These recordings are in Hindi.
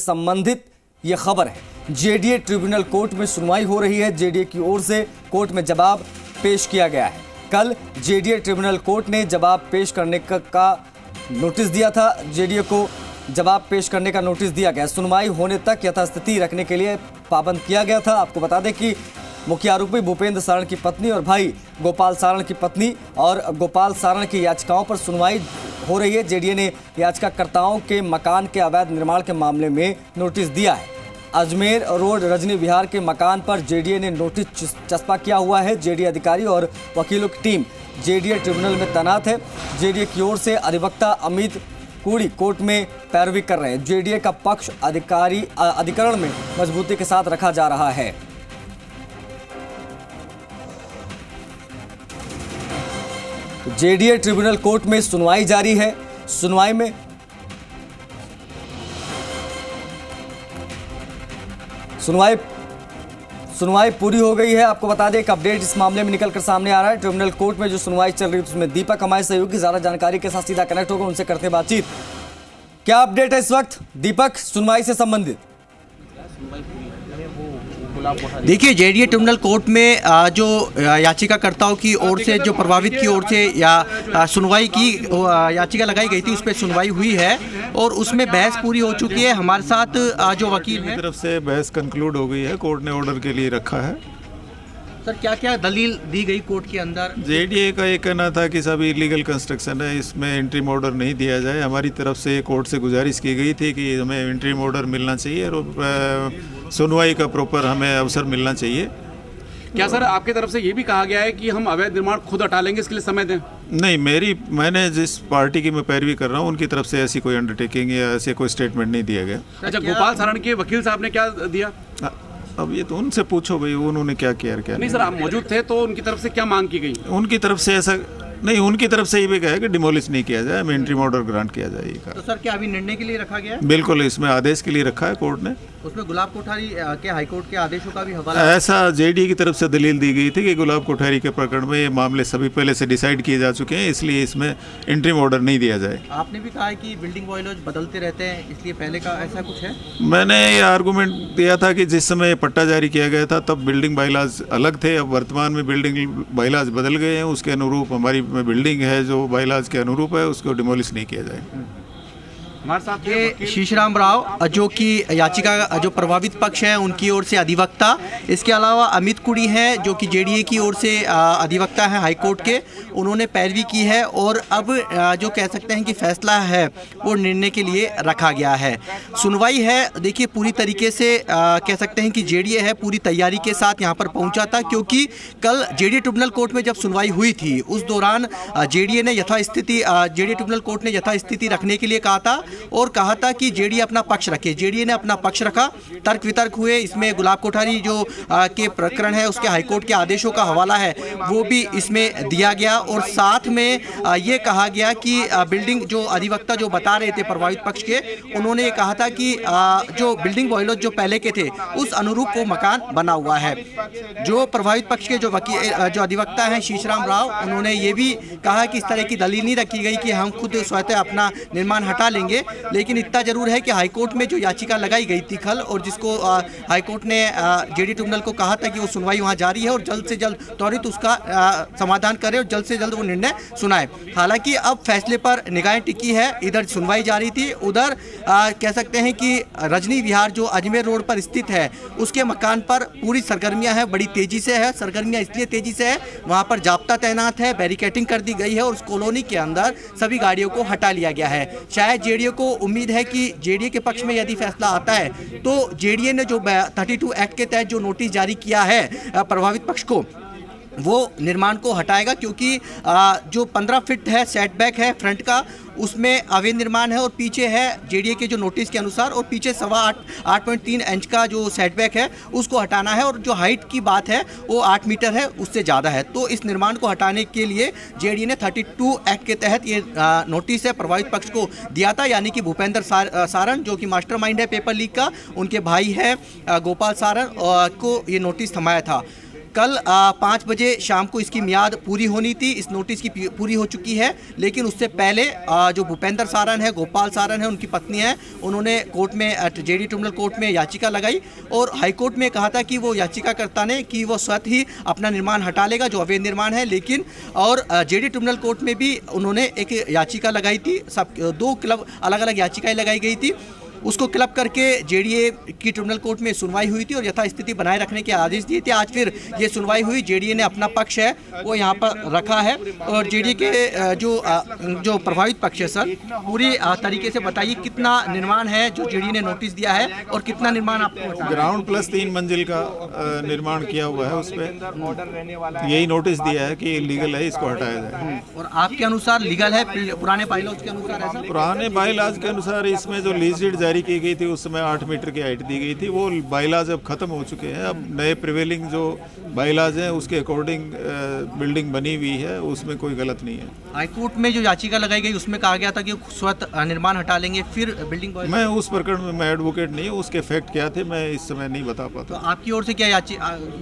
संबंधित ये खबर है। जेडीए ट्रिब्यूनल कोर्ट में सुनवाई हो रही है। जेडीए की ओर से कोर्ट में जवाब पेश किया गया है। कल जेडीए ट्रिब्यूनल कोर्ट ने जवाब पेश करने का नोटिस दिया था। जेडीए को जवाब पेश करने का नोटिस दिया गया। सुनवाई होने तक यथास्थिति रखने के लिए पाबंद किया गया था। आपको बता दें कि मुख्य आरोपी भूपेंद्र सारण की पत्नी और भाई गोपाल सारण की पत्नी और गोपाल सारण की याचिकाओं पर सुनवाई हो रही है। जेडीए ने याचिकाकर्ताओं के मकान के अवैध निर्माण के मामले में नोटिस दिया है। अजमेर रोड रजनी विहार के मकान पर जेडीए ने नोटिस चस्पा किया हुआ है। जेडीए अधिकारी और वकीलों की टीम जेडीए ट्रिब्यूनल में तैनात है। जेडीए की ओर से अधिवक्ता अमित कुड़ी कोर्ट में पैरवी कर रहे हैं। जेडीए का पक्ष अधिकरण में मजबूती के साथ रखा जा रहा है। जेडीए ट्रिब्यूनल कोर्ट में सुनवाई जारी है। सुनवाई पूरी हो गई है। आपको बता दें एक अपडेट इस मामले में निकलकर सामने आ रहा है। ट्रिब्यूनल कोर्ट में जो सुनवाई चल रही है उसमें दीपक हमारे सहयोगी ज्यादा जानकारी के साथ सीधा कनेक्ट होगा, उनसे करते हैं बातचीत। क्या अपडेट है इस वक्त दीपक सुनवाई से संबंधित? देखिए, जेडीए ट्रिब्यूनल कोर्ट में जो याचिकाकर्ताओं की ओर से, जो प्रभावित की ओर से या सुनवाई की याचिका लगाई गई थी, उस पर सुनवाई हुई है और उसमें बहस पूरी हो चुकी है। हमारे साथ जो वकील हैं, तरफ से बहस कंक्लूड हो गई है। कोर्ट ने ऑर्डर के लिए रखा है। सर, क्या क्या दलील दी गई कोर्ट के अंदर? जेडीए का ये कहना था कि सब इलीगल कंस्ट्रक्शन है, इसमें इंट्रीम ऑर्डर नहीं दिया जाए। हमारी तरफ से कोर्ट से गुजारिश की गई थी कि हमें इंट्रीम ऑर्डर मिलना चाहिए और सुनवाई का प्रॉपर हमें अवसर मिलना चाहिए। क्या सर आपकी तरफ से ये भी कहा गया है कि हम अवैध निर्माण खुद हटा लेंगे, इसके लिए समय दें? नहीं, मैंने जिस पार्टी की मैं पैरवी कर रहा हूँ उनकी तरफ से ऐसी कोई अंडरटेकिंग या ऐसे कोई स्टेटमेंट नहीं दिया गया। अच्छा, गोपाल सारण के वकील साहब ने क्या दिया? अब ये तो उनसे पूछो भाई, उन्होंने क्या किया क्या नहीं। सर, आप मौजूद थे तो उनकी तरफ से क्या मांग की गई? उनकी तरफ से ऐसा नहीं, उनकी तरफ से ये भी कहा है कि डिमोलिश नहीं किया जाए, हमें इंट्रीम ऑर्डर ग्रांट किया जाए। तो सर, क्या अभी निर्णय के लिए रखा गया है? बिल्कुल, इसमें आदेश के लिए रखा है कोर्ट ने। उसमें गुलाब कोठारी के हाईकोर्ट के आदेशों का भी हवाला? ऐसा जेडीए की तरफ से दलील दी गई थी कि गुलाब कोठारी के प्रकरण में ये मामले सभी पहले से डिसाइड किए जा चुके हैं, इसलिए इसमें इंट्रीम ऑर्डर नहीं दिया जाए। आपने भी कहा है कि बिल्डिंग बायलॉज बदलते रहते हैं, इसलिए पहले का ऐसा कुछ है? मैंने ये आर्गूमेंट दिया था कि जिस समय पट्टा जारी किया गया था तब बिल्डिंग बायलॉज अलग थे। अब वर्तमान में बिल्डिंग बायलॉज बदल गए हैं, उसके अनुरूप हमारी बिल्डिंग है जो बायलॉज के अनुरूप है, उसको डिमोलिश नहीं किया जाए। हमारे साथ ये शीशराम राव जो कि याचिका जो प्रभावित पक्ष है उनकी ओर से अधिवक्ता, इसके अलावा अमित कुड़ी हैं जो कि जेडीए की ओर से अधिवक्ता हैं हाईकोर्ट के, उन्होंने पैरवी की है और अब जो कह सकते हैं कि फैसला है वो निर्णय के लिए रखा गया है। सुनवाई है, देखिए पूरी तरीके से कह सकते हैं कि जेडीए है पूरी तैयारी के साथ यहाँ पर पहुँचा था, क्योंकि कल जेडीए ट्रिब्यूनल कोर्ट में जब सुनवाई हुई थी उस दौरान जेडीए ट्रिब्यूनल कोर्ट ने यथास्थिति रखने के लिए कहा था और कहा था कि जेडीए अपना पक्ष रखे। जेडीए ने अपना पक्ष रखा, तर्क वितर्क हुए। इसमें गुलाब कोठारी जो के प्रकरण है उसके हाईकोर्ट के आदेशों का हवाला है वो भी इसमें दिया गया और साथ में ये कहा गया कि बिल्डिंग जो अधिवक्ता जो बता रहे थे प्रभावित पक्ष के, उन्होंने ये कहा था कि जो बिल्डिंग बॉयलॉज जो पहले के थे उस अनुरूप वो मकान बना हुआ है। जो प्रभावित पक्ष के जो वकील जो अधिवक्ता हैं शीशराम राव, उन्होंने ये भी कहा कि इस तरह की दलील नहीं रखी गई कि हम खुद स्वतः अपना निर्माण हटा लेंगे, लेकिन इतना जरूर है कि हाईकोर्ट में जो याचिका लगाई गई थी कल और जिसको हाईकोर्ट ने जेडीए ट्रिब्यूनल को कहा था कि वो सुनवाई वहां जारी है और जल्द से जल्द त्वरित उसका समाधान करे और जल्द से जल्द वो निर्णय सुनाए। हालांकि अब फैसले पर निगाहें टिकी है, इधर सुनवाई जारी थी, उधर कह सकते हैं कि रजनी विहार जो अजमेर रोड पर स्थित है उसके मकान पर पूरी सरगर्मियाँ हैं, बड़ी तेजी से है। सरगर्मियाँ इसलिए तेजी से है, वहाँ पर जाब्ता तैनात है, बैरिकेटिंग कर दी गई है और उस कॉलोनी के अंदर सभी गाड़ियों को हटा लिया गया है। शायद जेडीए को उम्मीद है कि जेडीए के पक्ष में यदि फैसला आता है तो जेडीए ने जो 32 एक्ट के तहत जो नोटिस जारी किया है प्रभावित पक्ष को, वो निर्माण को हटाएगा, क्योंकि जो 15 फीट है सेटबैक है फ्रंट का, उसमें अवैध निर्माण है और पीछे है जेडीए के जो नोटिस के अनुसार और पीछे 8.3 इंच का जो सेटबैक है उसको हटाना है और जो हाइट की बात है वो 8 मीटर है, उससे ज़्यादा है। तो इस निर्माण को हटाने के लिए जेडीए ने 32 एक्ट के तहत ये नोटिस है प्रभावित पक्ष को दिया था, यानी कि भूपेंद्र सारण जो कि मास्टरमाइंड है पेपर लीक का, उनके भाई है गोपाल सारण को ये नोटिस थमाया था। कल 5 बजे शाम को इसकी मियाद पूरी होनी थी, इस नोटिस की पूरी हो चुकी है। लेकिन उससे पहले जो भूपेंद्र सारन है, गोपाल सारन है, उनकी पत्नी है, उन्होंने कोर्ट में जेडीए ट्रिब्यूनल कोर्ट में याचिका लगाई और हाईकोर्ट में कहा था कि वो याचिकाकर्ता ने कि वो स्वतः ही अपना निर्माण हटा लेगा जो अवैध निर्माण है। लेकिन और जेडीए ट्रिब्यूनल कोर्ट में भी उन्होंने एक याचिका लगाई थी, सब 2 क्लब अलग अलग याचिकाएं लगाई गई थी, उसको क्लब करके जेडीए की ट्रिब्यूनल कोर्ट में सुनवाई हुई थी और यथास्थिति बनाए रखने के आदेश दिए थे। आज फिर ये सुनवाई हुई, जेडीए ने अपना पक्ष है वो यहाँ पर रखा है और जेडीए के जो प्रभावित पक्ष है सर, पूरी तरीके से बताइए कितना निर्माण है जो जेडीए ने नोटिस दिया है और कितना निर्माण आपको ग्राउंड प्लस 3 मंजिल का निर्माण किया हुआ है, उस पर यही नोटिस दिया है कि इलीगल है, इसको हटाया जाए। और आपके अनुसार लीगल है, पुराने बायलॉज के अनुसार ऐसा? पुराने बायलॉज के अनुसार इसमें जो लीज डीड जारी की गई थी उस समय 8 मीटर की हाइट दी गई थी, वो बायलॉज अब खत्म हो चुके हैं। अब नए प्रिवेलिंग जो बायलॉज हैं उसके अकॉर्डिंग बिल्डिंग बनी हुई है, उसमें कोई गलत नहीं है। हाईकोर्ट में जो याचिका लगाई गई उसमें कहा गया था कि स्वतः निर्माण हटा लेंगे, फिर बिल्डिंग। मैं उस प्रकरण में मैं एडवोकेट नहीं हूँ, उसके फैक्ट क्या थे मैं इस समय नहीं बता पाता। तो आपकी ओर से क्या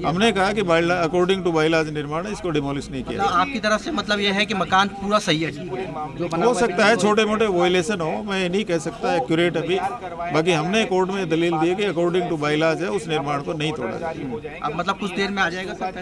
हमने कहा कि अकॉर्डिंग टू बायलॉज निर्माण है, इसको डिमोलिश नहीं किया। आपकी तरफ से मतलब यह है कि मकान पूरा सही है, जो हो सकता है छोटे मोटे वॉयलेशन हो, मैं नहीं कह सकता एक्यूरेट अभी। बाकी हमने कोर्ट में दलील दी कि अकॉर्डिंग टू बायलॉज है, उस निर्माण को नहीं तोड़ा जाए। अब मतलब कुछ देर में आ जाएगा सर,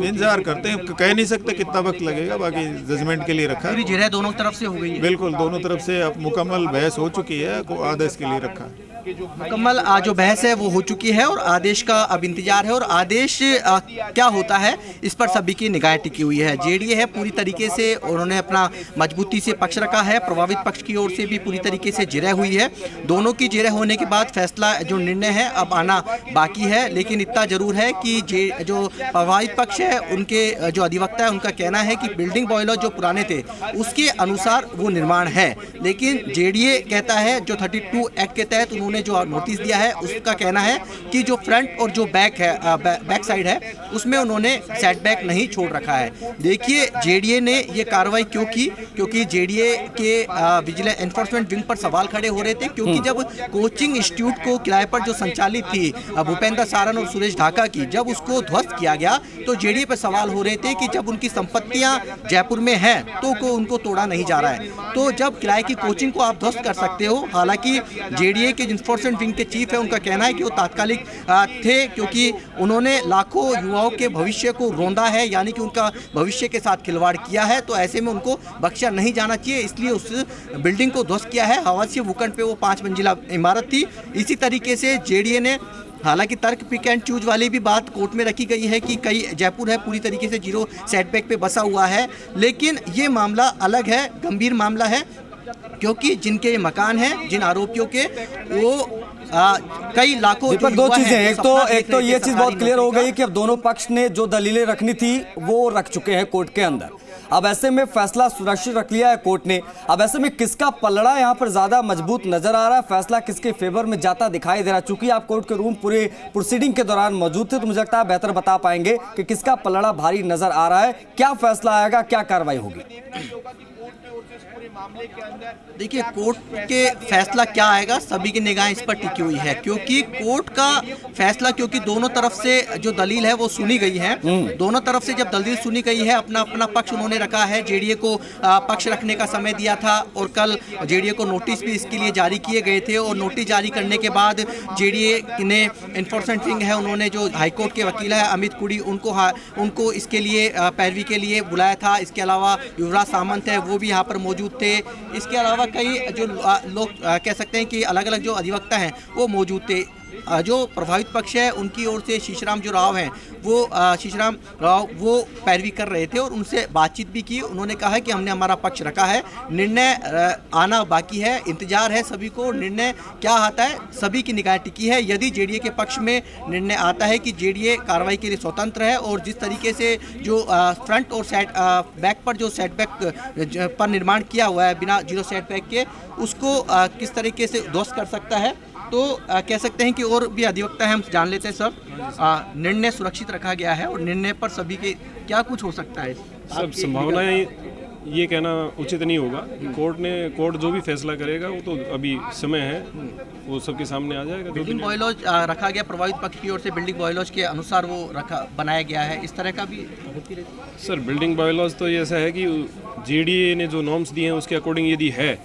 इंतजार करते हैं, कह नहीं सकते कितना वक्त लगेगा, बाकी जजमेंट के लिए रखा है। जिरह दोनों तरफ से हो गई है? बिल्कुल, दोनों तरफ से अब मुकम्मल बहस हो चुकी है, आदेश के लिए रखा है। मुकम्मल जो बहस है वो हो चुकी है और आदेश का अब इंतजार है। और आदेश क्या होता है इस पर सभी की निगाहें टिकी हुई है। जेडीए है पूरी तरीके से उन्होंने अपना मजबूती से पक्ष रखा है, प्रभावित पक्ष की ओर से भी पूरी तरीके से जिरह हुई है। दोनों की जिरह होने के बाद फैसला जो निर्णय है अब आना बाकी है। लेकिन इतना जरूर है कि जो प्रभावित पक्ष है उनके जो अधिवक्ता है उनका कहना है कि बिल्डिंग बॉयलर जो पुराने थे उसके अनुसार वो निर्माण है। लेकिन जेडीए कहता है जो 32 एक्ट के तहत उन्होंने जो नोटिस दिया है उसका कहना है कि जो फ्रंट और जो बैक है बैक साइड है उसमें उन्होंने सेटबैक नहीं छोड़ रखा है। देखिए जेडीए ने ये कार्रवाई क्यों की, क्योंकि जेडीए के विजिलेंस एनफोर्समेंट विंग पर सवाल खड़े हो रहे थे। क्योंकि जब कोचिंग इंस्टीट्यूट को किराए पर जो संचालित थी भूपेंद्र सारन और सुरेश ढाका की, जब उसको ध्वस्त किया गया तो जेडीए पर सवाल हो रहे थे कि जब उनकी संपत्तियां जयपुर में हैं तो उनको तोड़ा नहीं जा रहा है। तो जब किराए की कोचिंग को आप ध्वस्त कर सकते हो, हालांकि जेडीए के एनफोर्समेंट विंग के चीफ है उनका कहना है कि वो तात्कालिक थे क्योंकि उन्होंने लाखों युवाओं के भविष्य को रोंदा है, यानी कि उनका भविष्य के साथ खिलवाड़ किया है। तो ऐसे में उनको बख्शा नहीं जाना चाहिए, इसलिए उस बिल्डिंग को ध्वस्त किया है। हवासी भूखंड पे वो 5 मंजिला इमारत थी। इसी तरीके से जेडीए ने, हालांकि तर्क पिक एंड चूज वाली भी बात कोर्ट में रखी गई है कि कई जयपुर है पूरी तरीके से जीरो सेटबैक पे बसा हुआ है, लेकिन ये मामला अलग है, गंभीर मामला है। क्योंकि जिनके ये मकान हैं, जिन आरोपियों के, वो कई लाखों दो चीजें, एक तो ये चीज बहुत क्लियर हो गई कि अब दोनों पक्ष ने जो दलीलें रखनी थी वो रख चुके हैं कोर्ट के अंदर। अब ऐसे में फैसला सुरक्षित रख लिया है कोर्ट ने। अब ऐसे में किसका पलड़ा यहाँ पर ज्यादा मजबूत नजर आ रहा है, फैसला किसके फेवर में जाता दिखाई दे रहा है? चूंकि आप कोर्ट के रूम पूरे प्रोसीडिंग के दौरान मौजूद थे तो मुझे लगता है बेहतर बता पाएंगे कि किसका पलड़ा भारी नजर आ रहा है, क्या फैसला आएगा, क्या कार्रवाई होगी। देखिए कोर्ट के फैसला क्या आएगा, सभी की निगाह इस पर टिकी हुई है। क्योंकि कोर्ट का फैसला, क्योंकि दोनों तरफ से जो दलील है वो सुनी गई है, दोनों तरफ से जब दलील सुनी गई है अपना अपना पक्ष उन्होंने रखा है। जेडीए को पक्ष रखने का समय दिया था और कल जेडीए को नोटिस भी इसके लिए जारी किए गए थे। और नोटिस जारी करने के बाद जेडीए ने एनफोर्समेंट विंग है उन्होंने जो हाईकोर्ट के वकील है अमित कुड़ी उनको इसके लिए पैरवी के लिए बुलाया था। इसके अलावा युवराज सामंत है वो भी यहाँ पर मौजूद थे। इसके अलावा कई जो लोग कह सकते हैं कि अलग अलग जो अधिवक्ता हैं वो मौजूद थे। जो प्रभावित पक्ष है उनकी ओर से शीशराम जो राव हैं वो पैरवी कर रहे थे और उनसे बातचीत भी की। उन्होंने कहा कि हमने हमारा पक्ष रखा है, निर्णय आना बाकी है, इंतजार है सभी को। निर्णय क्या आता है सभी की निगाह टिकी है। यदि जेडीए के पक्ष में निर्णय आता है कि जेडीए कार्रवाई के लिए स्वतंत्र है और जिस तरीके से जो फ्रंट और बैक पर जो सेटबैक पर निर्माण किया हुआ है बिना जीरो सेटबैक के, उसको किस तरीके से ध्वस्त कर सकता है, तो कह सकते हैं कि और भी अधिवक्ता है हम जान लेते हैं। सर निर्णय सुरक्षित रखा गया है और निर्णय पर सभी के क्या कुछ हो सकता है? सब संभावनाएं ये कहना उचित नहीं होगा। कोर्ट जो भी फैसला करेगा वो तो अभी समय है, वो सबके सामने आ जाएगा। बिल्डिंग बायलॉज रखा गया प्रभावित पक्ष की ओर से, बिल्डिंग बायलॉज के अनुसार वो बनाया गया है, इस तरह का भी होती रहती है। सर बिल्डिंग बायलॉज तो ये ऐसा है कि जेडीए ने जो नॉर्म्स दिए हैं उसके अकॉर्डिंग यदि है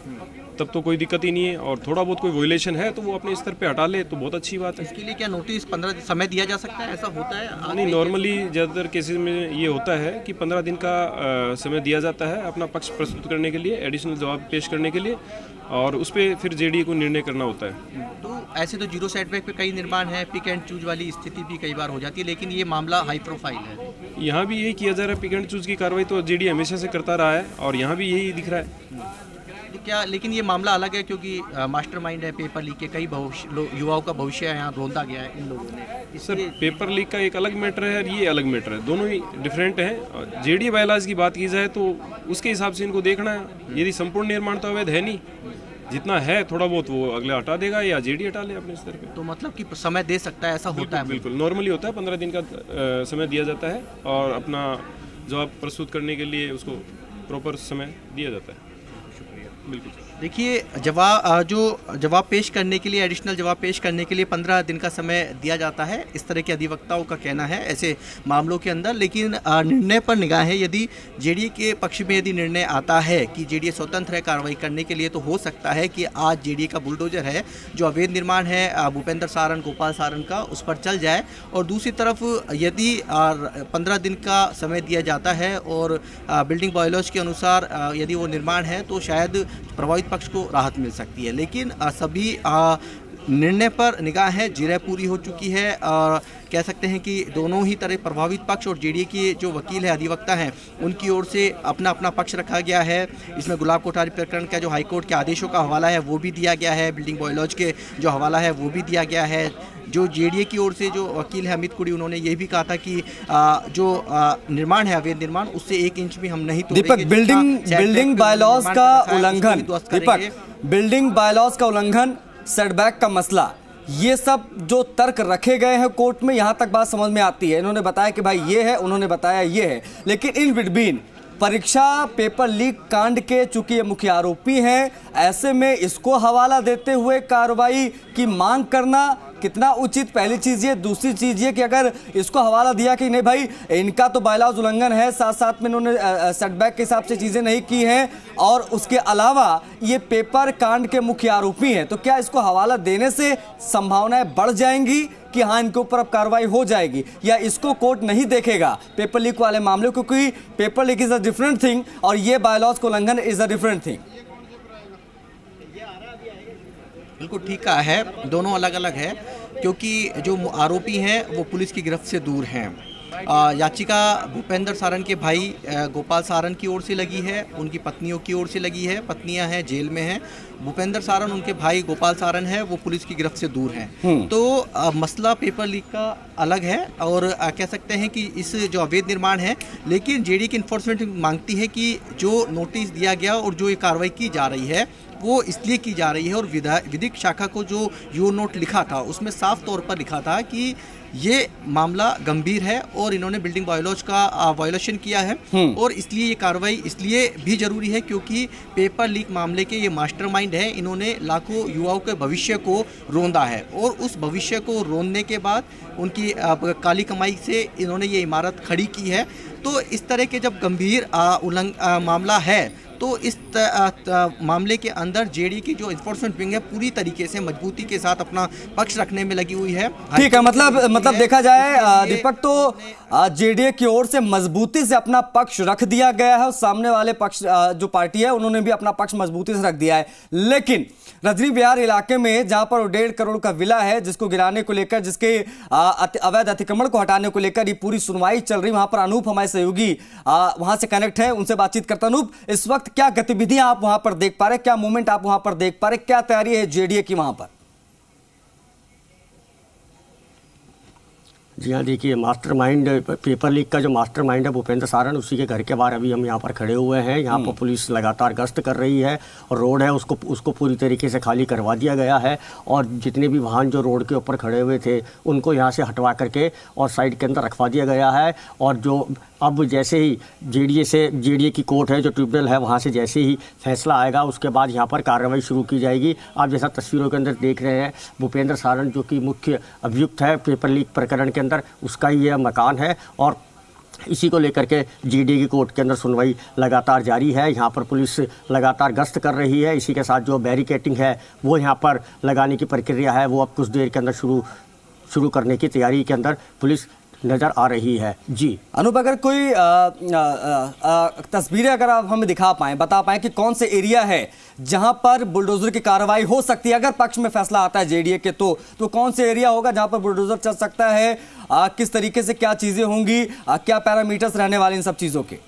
तब तो कोई दिक्कत ही नहीं है, और थोड़ा बहुत कोई वायलेशन है तो वो अपने स्तर पे हटा ले तो बहुत अच्छी बात है। इसके लिए क्या नोटिस 15 समय दिया जा सकता है, ऐसा होता है? नहीं, नॉर्मली ज़्यादातर केसेस में ये होता है कि 15 दिन का समय दिया जाता है अपना पक्ष प्रस्तुत करने के लिए, एडिशनल जवाब पेश करने के लिए, और उस पर फिर जेडीए को निर्णय करना होता है। तो ऐसे तो जीरो सेटबैक पे कई निर्माण है, पिक एंड चूज वाली स्थिति भी कई बार हो जाती है, लेकिन ये मामला हाई प्रोफाइल है। यहाँ भी यही किया जा रहा है, पिक एंड चूज की कार्रवाई तो जेडीए हमेशा से करता रहा है और यहाँ भी यही दिख रहा है। तो क्या, लेकिन ये मामला अलग है क्योंकि मास्टरमाइंड है पेपर लीक के, कई युवाओं का भविष्य यहाँ रोंदा गया है इन लोगों ने। सर पेपर लीक का एक अलग मैटर है और ये अलग मैटर है, दोनों ही डिफरेंट हैं। जेडीए बायलॉज की बात की जाए तो उसके हिसाब से इनको देखना है। यदि संपूर्ण निर्माण तो अवैध है नहीं, जितना है थोड़ा बहुत वो अगला हटा देगा या जेडीए हटा ले अपने स्तर पे। तो मतलब कि समय दे सकता है, ऐसा होता है? बिल्कुल नॉर्मली होता है, 15 दिन का समय दिया जाता है और अपना जवाब प्रस्तुत करने के लिए उसको प्रॉपर समय दिया जाता है। बिल्कुल। देखिए, जवाब पेश करने के लिए, एडिशनल जवाब पेश करने के लिए 15 दिन का समय दिया जाता है, इस तरह के अधिवक्ताओं का कहना है ऐसे मामलों के अंदर। लेकिन निर्णय पर निगाह है, यदि जेडीए के पक्ष में यदि निर्णय आता है कि जेडीए स्वतंत्र है कार्रवाई करने के लिए, तो हो सकता है कि आज जेडीए का बुलडोजर है जो अवैध निर्माण है भूपेंद्र सारण, गोपाल सारण का, उस पर चल जाए। और दूसरी तरफ यदि 15 दिन का समय दिया जाता है और बिल्डिंग बायलॉज के अनुसार यदि वो निर्माण है तो शायद प्रभावित पक्ष को राहत मिल सकती है। लेकिन सभी निर्णय पर निगाह है, जिरह पूरी हो चुकी है और कह सकते हैं कि दोनों ही तरह प्रभावित पक्ष और जेडीए के जो वकील है, अधिवक्ता हैं, उनकी ओर से अपना अपना पक्ष रखा गया है। इसमें गुलाब कोठारी प्रकरण का जो हाईकोर्ट के आदेशों का हवाला है वो भी दिया गया है, बिल्डिंग बायलॉज के जो हवाला है वो भी दिया गया है। जो जेडीए की ओर से जो वकील है अमित कुड़ी, उन्होंने ये भी कहा था कि जो निर्माण है अवैध निर्माण, उससे 1 इंच भी हम नहीं तोड़ेंगे। दीपक, बिल्डिंग बायलॉज का उल्लंघन, दीपक बिल्डिंग बायलॉज का उल्लंघन, सेटबैक का मसला, ये सब जो तर्क रखे गए हैं कोर्ट में, यहाँ तक बात समझ में आती है। इन्होंने बताया कि भाई ये है, उन्होंने बताया ये है, लेकिन इन बिटवीन परीक्षा पेपर लीक कांड के चूंकि ये मुख्य आरोपी हैं, ऐसे में इसको हवाला देते हुए कार्रवाई की मांग करना कितना उचित, पहली चीज ये। दूसरी चीज ये कि अगर इसको हवाला दिया कि नहीं भाई इनका तो बायलॉज उल्लंघन है, साथ साथ में इन्होंने सेटबैक के हिसाब से चीजें नहीं की हैं और उसके अलावा ये पेपर कांड के मुख्य आरोपी हैं, तो क्या इसको हवाला देने से संभावनाएं बढ़ जाएंगी कि हाँ इनके ऊपर अब कार्रवाई हो जाएगी, या इसको कोर्ट नहीं देखेगा पेपर लीक वाले मामले, क्योंकि paper leak is a different thing और ये बायलॉज को उल्लंघन इज अ डिफरेंट थिंग? बिल्कुल ठीक कहा है, दोनों अलग अलग है क्योंकि जो आरोपी हैं वो पुलिस की गिरफ्त से दूर हैं। याचिका भूपेंद्र सारण के भाई गोपाल सारण की ओर से लगी है, उनकी पत्नियों की ओर से लगी है, पत्नियां हैं जेल में हैं। भूपेंद्र सारण, उनके भाई गोपाल सारण है, वो पुलिस की गिरफ्त से दूर हैं। तो मसला पेपर लीक का अलग है और कह सकते हैं कि इस जो अवैध निर्माण है, लेकिन जेडीए की इन्फोर्समेंट मांगती है कि जो नोटिस दिया गया और जो ये कार्रवाई की जा रही है वो इसलिए की जा रही है, और विधिक शाखा को जो यू नोट लिखा था उसमें साफ तौर पर लिखा था कि ये मामला गंभीर है और इन्होंने बिल्डिंग बायलॉज का वायोलेशन किया है और इसलिए ये कार्रवाई इसलिए भी जरूरी है क्योंकि पेपर लीक मामले के ये मास्टरमाइंड है, इन्होंने लाखों युवाओं के भविष्य को रोंदा है और उस भविष्य को रोंदने के बाद उनकी काली कमाई से इन्होंने ये इमारत खड़ी की है। तो इस तरह के जब गंभीर मामला है तो इस मामले के अंदर जेडीए की जो इन्फोर्समेंट विंग है पूरी तरीके से मजबूती के साथ अपना पक्ष रखने में लगी हुई है। ठीक है, मतलब देखा जाए दीपक तो जेडीए की ओर से मजबूती से अपना पक्ष रख दिया गया है और सामने वाले पक्ष जो पार्टी है उन्होंने भी अपना पक्ष मजबूती से रख दिया है। लेकिन रजनी विहार इलाके में जहां पर 1.5 करोड़ का विला है जिसको गिराने को लेकर, जिसके अवैध अतिक्रमण को हटाने को लेकर ये पूरी सुनवाई चल रही, वहां पर अनूप हमारे सहयोगी वहां से कनेक्ट है, उनसे बातचीत करता। अनूप, इस वक्त क्या गतिविधियां आप वहां पर देख पा रहे, क्या मूवमेंट आप वहां पर देख पा रहे, क्या तैयारी है जेडीए की वहां पर? जी हाँ, देखिए मास्टरमाइंड पेपर लीक का जो मास्टरमाइंड है भूपेंद्र सारण, उसी के घर के बाहर अभी हम यहाँ पर खड़े हुए हैं। यहाँ पर पुलिस लगातार गश्त कर रही है और रोड है उसको पूरी तरीके से खाली करवा दिया गया है और जितने भी वाहन जो रोड के ऊपर खड़े हुए थे उनको यहाँ से हटवा करके और साइड के अंदर रखवा दिया गया है। और जो अब जैसे ही जेडीए की कोर्ट है, जो ट्रिब्यूनल है, वहाँ से जैसे ही फैसला आएगा उसके बाद यहाँ पर कार्रवाई शुरू की जाएगी। आप जैसा तस्वीरों के अंदर देख रहे हैं, भूपेंद्र सारण जो कि मुख्य अभियुक्त है पेपर लीक प्रकरण के अंदर, उसका ही यह मकान है और इसी को लेकर के जेडीए की कोर्ट के अंदर सुनवाई लगातार जारी है। यहाँ पर पुलिस लगातार गश्त कर रही है। इसी के साथ जो बैरिकेटिंग है वो यहाँ पर लगाने की प्रक्रिया है वो अब कुछ देर के अंदर शुरू करने की तैयारी के अंदर पुलिस नज़र आ रही है। जी अनूप, अगर कोई तस्वीरें अगर आप हमें दिखा पाएं, बता पाएं कि कौन से एरिया है जहां पर बुलडोजर की कार्रवाई हो सकती है अगर पक्ष में फैसला आता है जेडीए के, तो कौन से एरिया होगा जहां पर बुलडोजर चल सकता है? किस तरीके से क्या चीजें होंगी, क्या पैरामीटर्स रहने वाले इन सब चीजों के?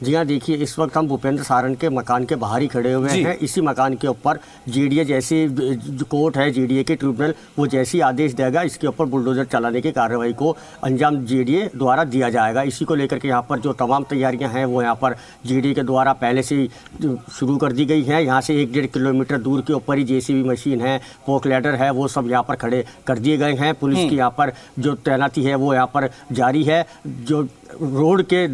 जी हाँ, देखिए इस वक्त हम भूपेंद्र सारण के मकान के बाहर ही खड़े हुए हैं। इसी मकान के ऊपर जेडीए जैसी जो कोर्ट है, जेडीए के ट्रिब्यूनल, वो जैसी आदेश देगा इसके ऊपर बुलडोजर चलाने की कार्रवाई को अंजाम जेडीए द्वारा दिया जाएगा। इसी को लेकर के यहाँ पर जो तमाम तैयारियाँ हैं वो यहाँ पर जेडीए के द्वारा पहले से ही शुरू कर दी गई हैं। यहाँ से 1-1.5 किलोमीटर दूर के ऊपर ही जेसीबी मशीन है, पोक लैडर है, वो सब यहाँ पर खड़े कर दिए गए हैं। पुलिस की यहाँ पर जो तैनाती है वो यहाँ पर जारी है। जो रोड के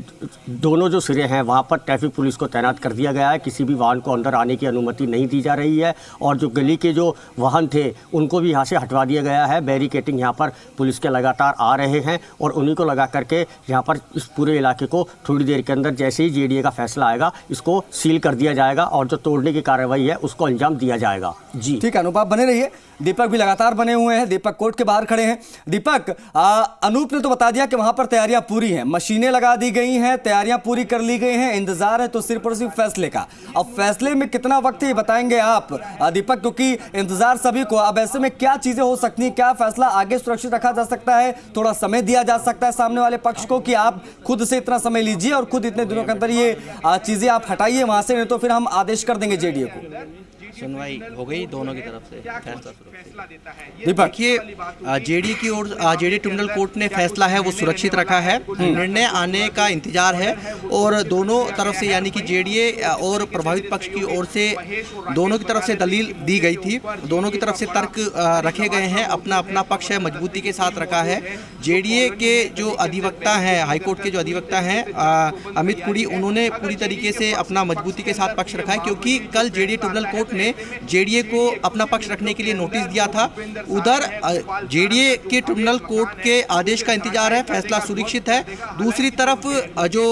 दोनों जो सिरे हैं वहाँ पर ट्रैफिक पुलिस को तैनात कर दिया गया है। किसी भी वाहन को अंदर आने की अनुमति नहीं दी जा रही है और जो गली के जो वाहन थे उनको भी यहाँ से हटवा दिया गया है। बैरिकेटिंग यहाँ पर पुलिस के लगातार आ रहे हैं और उन्हीं को लगा करके यहाँ पर इस पूरे इलाके को थोड़ी देर के अंदर जैसे ही जेडीए का फैसला आएगा इसको सील कर दिया जाएगा और जो तोड़ने की कार्रवाई है उसको अंजाम दिया जाएगा। जी ठीक है अनूप, आप बने रहिए। दीपक भी लगातार बने हुए हैं, दीपक कोर्ट के बाहर खड़े हैं। दीपक, अनूप ने तो बता दिया कि वहां पर तैयारियां पूरी हैं, मशीनें लगा दी गई हैं, तैयारियां पूरी कर ली गई हैं, इंतजार है तो सिर्फ और सिर्फ फैसले का। अब फैसले में कितना वक्त है बताएंगे आप दीपक, क्योंकि इंतजार सभी को। अब ऐसे में क्या चीजें हो सकती हैं, क्या फैसला आगे सुरक्षित रखा जा सकता है? थोड़ा समय दिया जा सकता है सामने वाले पक्ष को कि आप खुद से इतना समय लीजिए और खुद इतने दिनों के अंदर ये चीजें आप हटाइए वहां से, नहीं तो फिर हम आदेश कर देंगे जेडीए को। सुनवाई हो गई दोनों की तरफ से, फैसला दीपक, देखिए जेडीए की ओर जेडीए ट्रिब्यूनल कोर्ट ने फैसला है वो सुरक्षित रखा है। निर्णय आने का इंतजार है और दोनों तरफ से यानी कि जेडीए और प्रभावित पक्ष की ओर से दोनों की तरफ से दलील दी गई थी, दोनों की तरफ से तर्क रखे गए हैं, अपना अपना पक्ष है मजबूती के साथ रखा है। जेडीए के जो अधिवक्ता हैं, हाईकोर्ट के जो अधिवक्ता हैं अमित कुड़ी, उन्होंने पूरी तरीके से अपना मजबूती के साथ पक्ष रखा है क्योंकि कल जेडीए ट्रिब्यूनल कोर्ट ने जेडीए को अपना पक्ष रखने के लिए नोटिस दिया था। उधर जेडीए के ट्रिब्यूनल कोर्ट के आदेश का इंतजार है, फैसला सुरक्षित है। दूसरी तरफ जो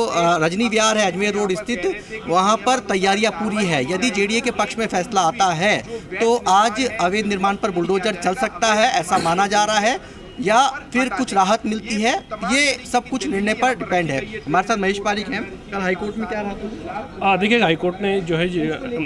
रजनी विहार है अजमेर रोड स्थित, वहां पर तैयारियां पूरी है। यदि जेडीए के पक्ष में फैसला आता है तो आज अवैध निर्माण पर बुलडोजर चल सकता है, ऐसा माना जा रहा है, या फिर कुछ राहत मिलती है। ये सब कुछ निर्णय पर डिपेंड है। हमारे साथ महेश पारिक हैं। कल हाईकोर्ट में क्या रहा? देखिए हाईकोर्ट ने जो है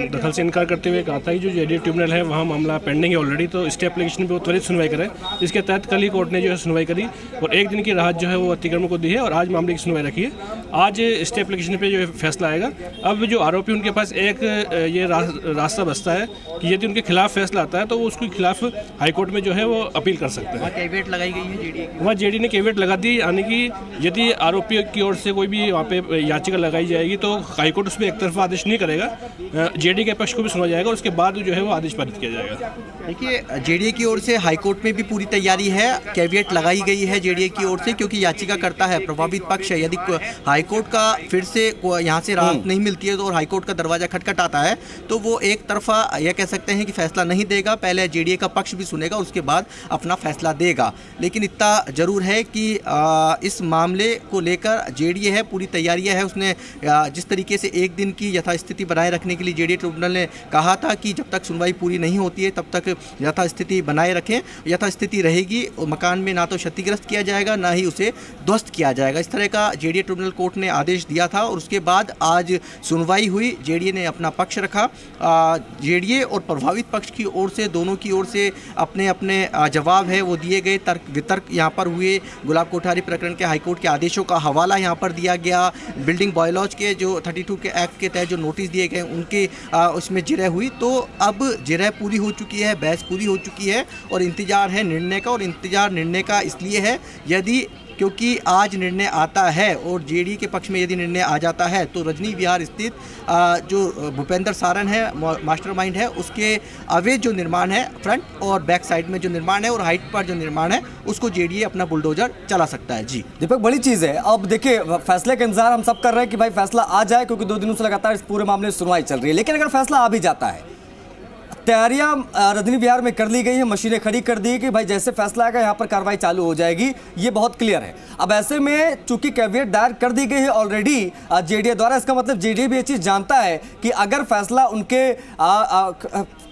दखल से इनकार करते हुए कहा था कि जो जेडीए ट्रिब्यूनल है वहाँ मामला पेंडिंग है ऑलरेडी, तो स्टे एप्लीकेशन पे वो त्वरित सुनवाई करें। इसके तहत कल ही कोर्ट ने जो है सुनवाई करी और 1 दिन की राहत जो है वो अतिक्रमण को दी है और आज मामले की सुनवाई रखी है। आज स्टे एप्लीकेशन पे जो है फैसला आएगा। अब जो आरोपी उनके पास एक ये रास्ता बचता है कि यदि उनके खिलाफ फैसला आता है तो वो उसके खिलाफ हाईकोर्ट में जो है वो अपील कर सकते हैं। वहाँ जेडीए ने केवियट लगा दी, यानी कि यदि आरोपी की ओर से कोई भी वहाँ पे याचिका लगाई जाएगी तो हाईकोर्ट उसमें एक तरफा आदेश नहीं करेगा, जेडीए के पक्ष को भी सुना जाएगा और उसके बाद जो है वो आदेश पारित किया जाएगा। देखिए जेडीए की ओर से हाईकोर्ट में भी पूरी तैयारी है, कैवियट लगाई गई है जेडीए की ओर से क्योंकि याचिका करता है प्रभावित पक्ष है। यदि हाईकोर्ट का फिर से यहाँ से राहत नहीं मिलती है तो और हाईकोर्ट का दरवाजा खटखटाता है तो वो एक तरफा यह कह सकते हैं कि फैसला नहीं देगा, पहले जेडीए का पक्ष भी सुनेगा उसके बाद अपना फैसला देगा। लेकिन इतना जरूर है कि इस मामले को लेकर जेडीए है पूरी तैयारियां है। उसने जिस तरीके से 1 दिन की यथास्थिति बनाए रखने के लिए जेडीए ट्रिब्यूनल ने कहा था कि जब तक सुनवाई पूरी नहीं होती है तब तक यथास्थिति बनाए रखें। यथास्थिति रहेगी, मकान में ना तो क्षतिग्रस्त किया जाएगा ना ही उसे ध्वस्त किया जाएगा। इस तरह का जेडीए ट्रिब्यूनल कोर्ट ने आदेश दिया था और उसके बाद आज सुनवाई हुई। जेडीए ने अपना पक्ष रखा। जेडीए और प्रभावित पक्ष की ओर से दोनों की ओर से अपने अपने जवाब है वो दिए गए। तर्क वितर्क यहाँ पर हुए। गुलाब कोठारी प्रकरण के हाईकोर्ट के आदेशों का हवाला यहाँ पर दिया गया। बिल्डिंग बायलॉज के जो 32 के एक्ट के तहत जो नोटिस दिए गए उनके उसमें जिरह हुई। तो अब जिरह पूरी हो चुकी है, बहस पूरी हो चुकी है और इंतजार है निर्णय का। और इंतजार निर्णय का इसलिए है यदि क्योंकि आज निर्णय आता है और जेडीए के पक्ष में यदि निर्णय आ जाता है तो रजनी विहार स्थित जो भूपेंद्र सारण है मास्टरमाइंड है उसके अवैध जो निर्माण है फ्रंट और बैक साइड में जो निर्माण है और हाइट पर जो निर्माण है उसको जेडीए अपना बुलडोजर चला सकता है। जी दीपक, बड़ी चीज है। अब देखिए, फैसले का इंतजार हम सब कर रहे हैं कि भाई फैसला आ जाए, क्योंकि 2 दिनों से लगातार इस पूरे मामले में सुनवाई चल रही है। लेकिन अगर फैसला आ भी जाता है, तैयारियां रजनी विहार में कर ली गई हैं, मशीनें खड़ी कर दी कि भाई जैसे फैसला आएगा यहाँ पर कार्रवाई चालू हो जाएगी, ये बहुत क्लियर है। अब ऐसे में चूंकि कैविएट दायर कर दी गई है ऑलरेडी जेडीए द्वारा, इसका मतलब जेडीए भी ये चीज जानता है कि अगर फैसला उनके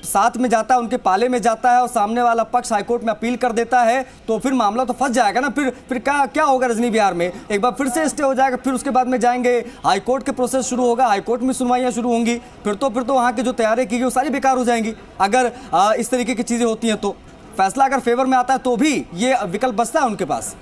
साथ में जाता है, उनके पाले में जाता है और सामने वाला पक्ष हाईकोर्ट में अपील कर देता है तो फिर मामला तो फंस जाएगा ना। फिर क्या होगा रजनी विहार में? एक बार फिर से स्टे हो जाएगा, फिर उसके बाद में जाएंगे हाईकोर्ट के प्रोसेस शुरू होगा, हाईकोर्ट में सुनवाइयां शुरू होंगी, फिर तो वहां की जो तैयारी की गई वो सारी बेकार हो जाएंगी। अगर इस तरीके की चीजें होती हैं तो फैसला अगर फेवर में आता है तो भी ये विकल्प बचता है उनके पास।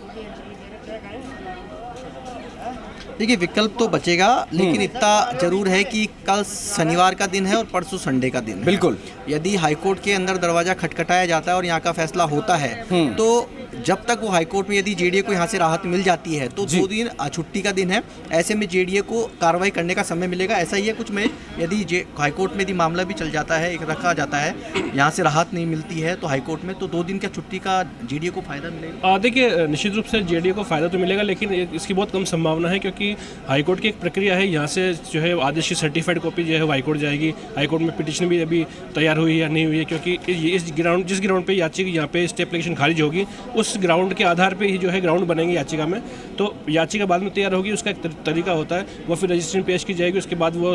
देखिए, विकल्प तो बचेगा, लेकिन इतना जरूर है कि कल शनिवार का दिन है और परसों संडे का दिन है। बिल्कुल, यदि हाईकोर्ट के अंदर दरवाजा खटखटाया जाता है और यहाँ का फैसला होता है तो जब तक वो हाईकोर्ट में यदि जेडीए को यहाँ से राहत मिल जाती है तो 2 दिन छुट्टी का दिन है, ऐसे में जेडीए को कार्रवाई करने का समय मिलेगा। ऐसा ही है कुछ में, यदि हाईकोर्ट में यदि मामला भी चल जाता है, एक रखा जाता है, यहाँ से राहत नहीं मिलती है तो हाईकोर्ट में, तो 2 दिन का छुट्टी का जेडीए को फायदा मिलेगा। देखिए, निश्चित रूप से जेडीए को फायदा तो मिलेगा, लेकिन इसकी बहुत कम संभावना है, क्योंकि हाईकोर्ट की एक प्रक्रिया है। यहाँ से जो है आदेश की सर्टिफाइड कॉपी जो है हाईकोर्ट जाएगी। हाईकोर्ट में पिटीशन भी अभी तैयार हुई है या नहीं हुई है, क्योंकि जिस ग्राउंड पे याचिका यहाँ पे स्टे एप्लीकेशन खारिज होगी उस ग्राउंड के आधार पे ही जो है ग्राउंड बनेंगे याचिका में। तो याचिका बाद में तैयार होगी, उसका एक तरीका होता है, वो फिर रजिस्ट्रेशन पेश की जाएगी, उसके बाद वो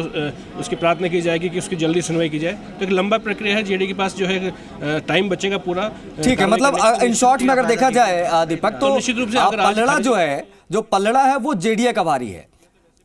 उसकी प्रार्थना की जाएगी कि उसकी जल्दी सुनवाई की जाए। तो एक लंबा प्रक्रिया है, जेडीए के पास जो है टाइम बचेगा पूरा। ठीक है, मतलब इन शॉर्ट में अगर देखा जाए दीपक तो निश्चित रूप से पलड़ा जो पलड़ा है वो जेडीए का भारी है।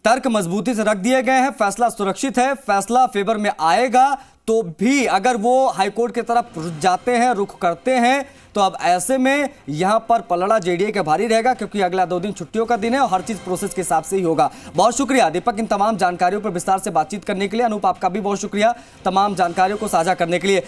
तर्क मजबूती से रख दिए गए हैं, फैसला सुरक्षित है, फैसला फेवर में आएगा तो भी अगर वो हाईकोर्ट की तरफ जाते हैं, रुख करते हैं, तो अब ऐसे में यहां पर पलड़ा जेडीए का भारी रहेगा, क्योंकि अगला 2 दिन छुट्टियों का दिन है और हर चीज प्रोसेस के हिसाब से ही होगा। बहुत शुक्रिया दीपक, इन तमाम जानकारियों पर विस्तार से बातचीत करने के लिए। अनूप, आपका भी बहुत शुक्रिया तमाम जानकारियों को साझा करने के लिए।